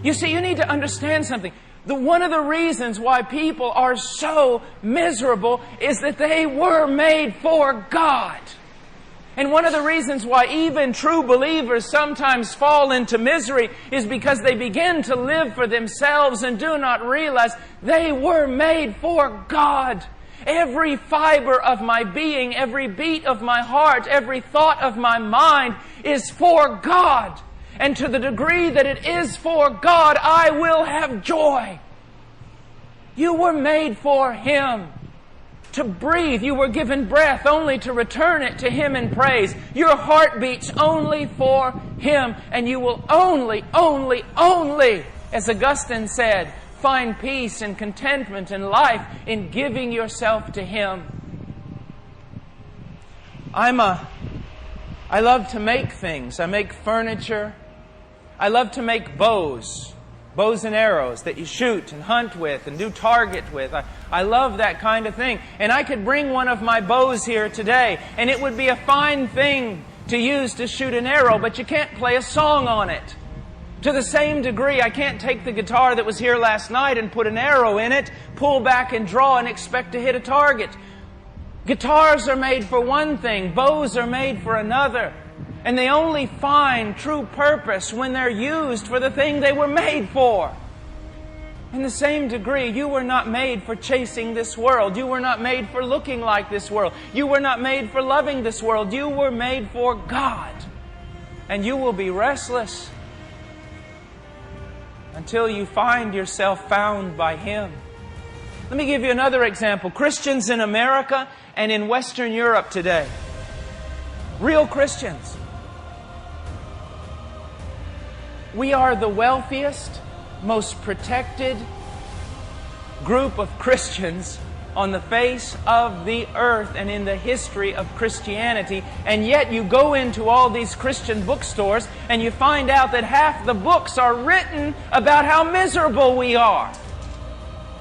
You see, you need to understand something. One of the reasons why people are so miserable is that they were made for God. And one of the reasons why even true believers sometimes fall into misery is because they begin to live for themselves and do not realize they were made for God. Every fiber of my being, every beat of my heart, every thought of my mind is for God. And to the degree that it is for God, I will have joy. You were made for Him. To breathe, you were given breath only to return it to Him in praise. Your heart beats only for Him. And you will only, as Augustine said, find peace and contentment in life in giving yourself to Him. I love to make things. I make furniture. I love to make bows and arrows that you shoot and hunt with and do target with. I love that kind of thing. And I could bring one of my bows here today, and it would be a fine thing to use to shoot an arrow, but you can't play a song on it. To the same degree, I can't take the guitar that was here last night and put an arrow in it, pull back and draw and expect to hit a target. Guitars are made for one thing, bows are made for another. And they only find true purpose when they're used for the thing they were made for. In the same degree, you were not made for chasing this world. You were not made for looking like this world. You were not made for loving this world. You were made for God. And you will be restless until you find yourself found by Him. Let me give you another example. Christians in America and in Western Europe today. Real Christians. We are the wealthiest, most protected group of Christians on the face of the earth and in the history of Christianity. And yet you go into all these Christian bookstores and you find out that half the books are written about how miserable we are.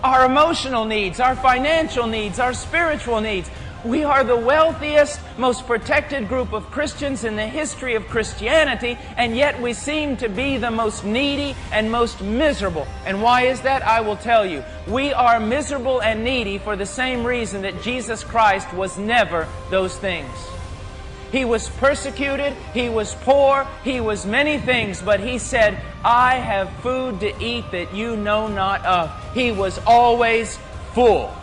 Our emotional needs, our financial needs, our spiritual needs. We are the wealthiest, most protected group of Christians in the history of Christianity, and yet we seem to be the most needy and most miserable. And why is that? I will tell you. We are miserable and needy for the same reason that Jesus Christ was never those things. He was persecuted, He was poor, He was many things, but He said, I have food to eat that you know not of. He was always full.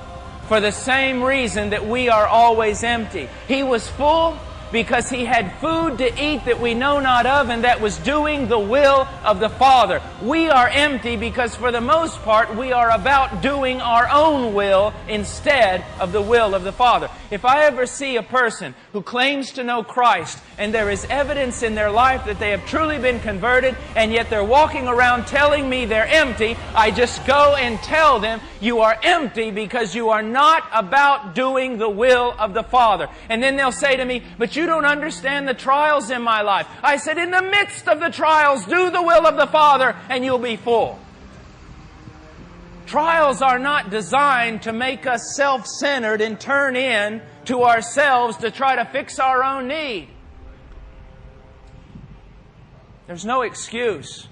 For the same reason that we are always empty. He was full because He had food to eat that we know not of, and that was doing the will of the Father. We are empty because for the most part we are about doing our own will instead of the will of the Father. If I ever see a person who claims to know Christ and there is evidence in their life that they have truly been converted and yet they're walking around telling me they're empty, I just go and tell them, you are empty because you are not about doing the will of the Father. And then they'll say to me, but you don't understand the trials in my life. I said, in the midst of the trials, do the will of the Father and you'll be full. Trials are not designed to make us self-centered and turn in to ourselves to try to fix our own need. There's no excuse